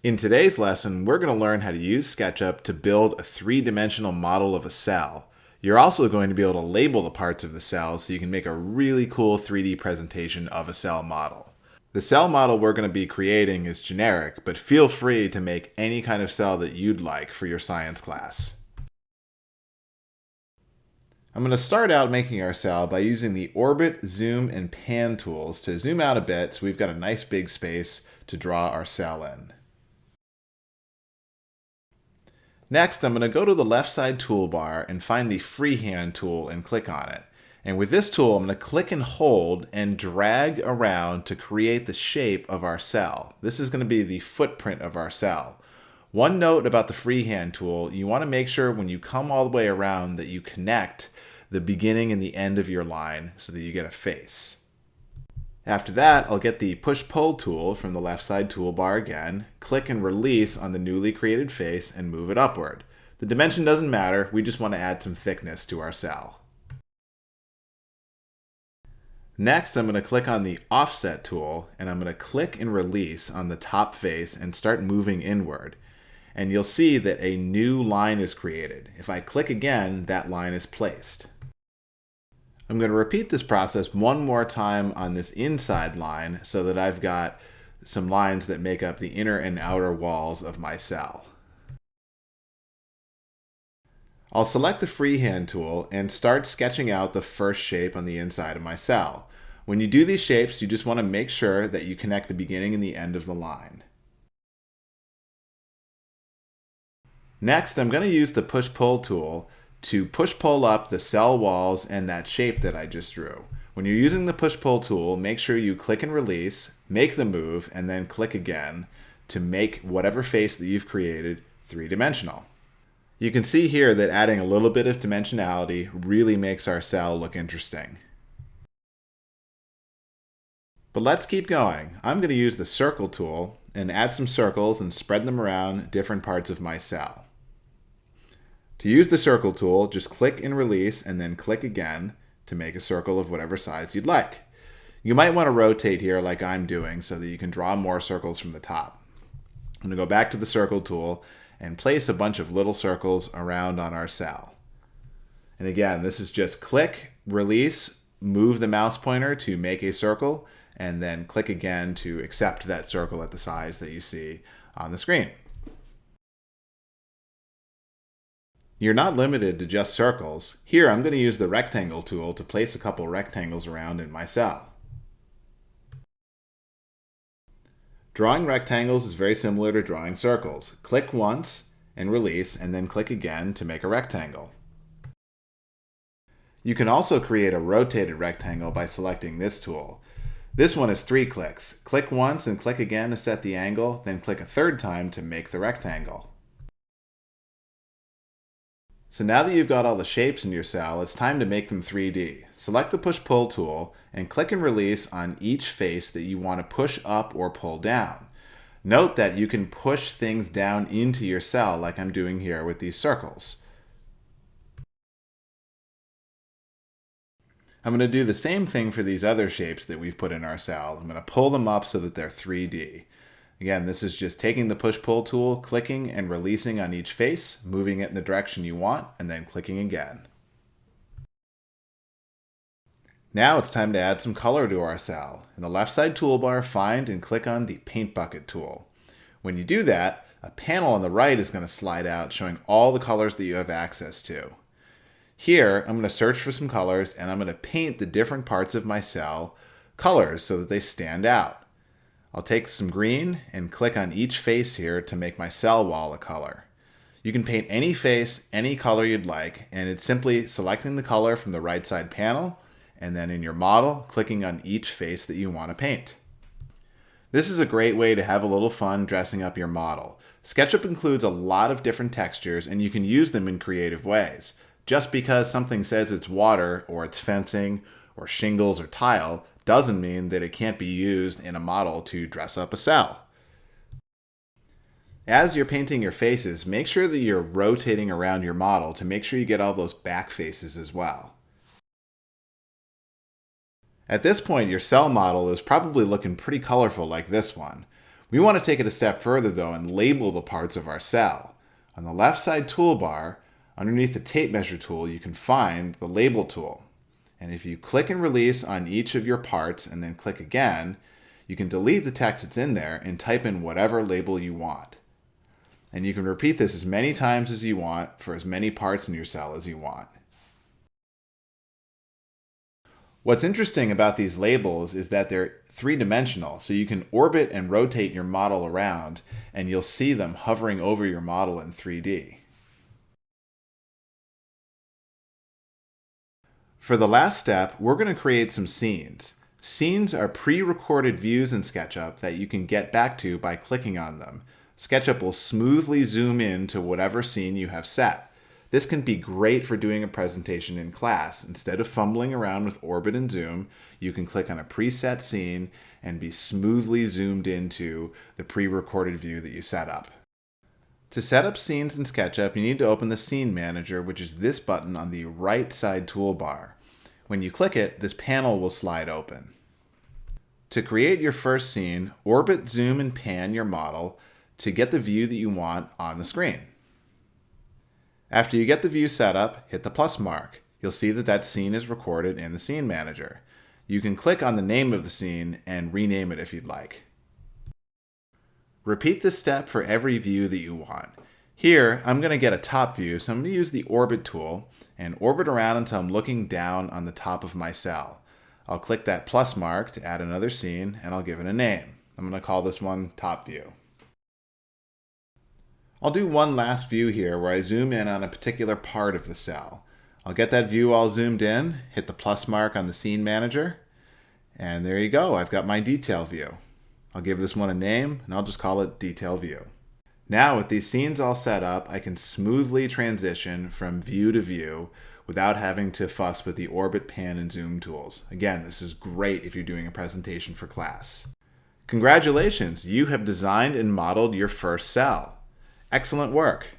In today's lesson, we're going to learn how to use SketchUp to build a three-dimensional model of a cell. You're also going to be able to label the parts of the cell so you can make a really cool 3D presentation of a cell model. The cell model we're going to be creating is generic, but feel free to make any kind of cell that you'd like for your science class. I'm going to start out making our cell by using the orbit, zoom, and pan tools to zoom out a bit so we've got a nice big space to draw our cell in. Next, I'm going to go to the left side toolbar and find the freehand tool and click on it. And with this tool, I'm going to click and hold and drag around to create the shape of our cell. This is going to be the footprint of our cell. One note about the freehand tool, you want to make sure when you come all the way around that you connect the beginning and the end of your line so that you get a face. After that, I'll get the push-pull tool from the left side toolbar again, click and release on the newly created face and move it upward. The dimension doesn't matter, we just want to add some thickness to our cell. Next, I'm going to click on the offset tool and I'm going to click and release on the top face and start moving inward. And you'll see that a new line is created. If I click again, that line is placed. I'm going to repeat this process one more time on this inside line so that I've got some lines that make up the inner and outer walls of my cell. I'll select the freehand tool and start sketching out the first shape on the inside of my cell. When you do these shapes, you just want to make sure that you connect the beginning and the end of the line. Next, I'm going to use the push-pull tool to push-pull up the cell walls and that shape that I just drew. When you're using the push-pull tool, make sure you click and release, make the move, and then click again to make whatever face that you've created three-dimensional. You can see here that adding a little bit of dimensionality really makes our cell look interesting. But let's keep going. I'm going to use the circle tool and add some circles and spread them around different parts of my cell. To use the circle tool, just click and release and then click again to make a circle of whatever size you'd like. You might want to rotate here like I'm doing so that you can draw more circles from the top. I'm going to go back to the circle tool and place a bunch of little circles around on our cell. And again, this is just click, release, move the mouse pointer to make a circle, and then click again to accept that circle at the size that you see on the screen. You're not limited to just circles. Here I'm going to use the rectangle tool to place a couple rectangles around in my cell. Drawing rectangles is very similar to drawing circles. Click once and release, and then click again to make a rectangle. You can also create a rotated rectangle by selecting this tool. This one is 3 clicks. Click once and click again to set the angle, then click a third time to make the rectangle. So now that you've got all the shapes in your cell, it's time to make them 3D. Select the push-pull tool and click and release on each face that you want to push up or pull down. Note that you can push things down into your cell like I'm doing here with these circles. I'm going to do the same thing for these other shapes that we've put in our cell. I'm going to pull them up so that they're 3D. Again, this is just taking the push-pull tool, clicking and releasing on each face, moving it in the direction you want, and then clicking again. Now it's time to add some color to our cell. In the left side toolbar, find and click on the Paint Bucket tool. When you do that, a panel on the right is going to slide out showing all the colors that you have access to. Here, I'm going to search for some colors and I'm going to paint the different parts of my cell colors so that they stand out. I'll take some green and click on each face here to make my cell wall a color. You can paint any face, any color you'd like, and it's simply selecting the color from the right side panel, and then in your model, clicking on each face that you want to paint. This is a great way to have a little fun dressing up your model. SketchUp includes a lot of different textures, and you can use them in creative ways. Just because something says it's water, or it's fencing, or shingles, or tile, doesn't mean that it can't be used in a model to dress up a cell. As you're painting your faces, make sure that you're rotating around your model to make sure you get all those back faces as well. At this point, your cell model is probably looking pretty colorful like this one. We want to take it a step further though and label the parts of our cell. On the left side toolbar, underneath the tape measure tool, you can find the label tool. And if you click and release on each of your parts and then click again, you can delete the text that's in there and type in whatever label you want. And you can repeat this as many times as you want for as many parts in your cell as you want. What's interesting about these labels is that they're three-dimensional, so you can orbit and rotate your model around, and you'll see them hovering over your model in 3D. For the last step, we're going to create some scenes. Scenes are pre-recorded views in SketchUp that you can get back to by clicking on them. SketchUp will smoothly zoom in to whatever scene you have set. This can be great for doing a presentation in class. Instead of fumbling around with orbit and zoom, you can click on a preset scene and be smoothly zoomed into the pre-recorded view that you set up. To set up scenes in SketchUp, you need to open the Scene Manager, which is this button on the right side toolbar. When you click it, this panel will slide open. To create your first scene, orbit, zoom, and pan your model to get the view that you want on the screen. After you get the view set up, hit the plus mark. You'll see that that scene is recorded in the Scene Manager. You can click on the name of the scene and rename it if you'd like. Repeat this step for every view that you want. Here, I'm going to get a top view, so I'm going to use the Orbit tool and orbit around until I'm looking down on the top of my cell. I'll click that plus mark to add another scene, and I'll give it a name. I'm going to call this one Top View. I'll do one last view here where I zoom in on a particular part of the cell. I'll get that view all zoomed in, hit the plus mark on the Scene Manager, and there you go, I've got my detail view. I'll give this one a name, and I'll just call it Detail View. Now with these scenes all set up, I can smoothly transition from view to view without having to fuss with the orbit, pan, and zoom tools. Again, this is great if you're doing a presentation for class. Congratulations, you have designed and modeled your first cell. Excellent work.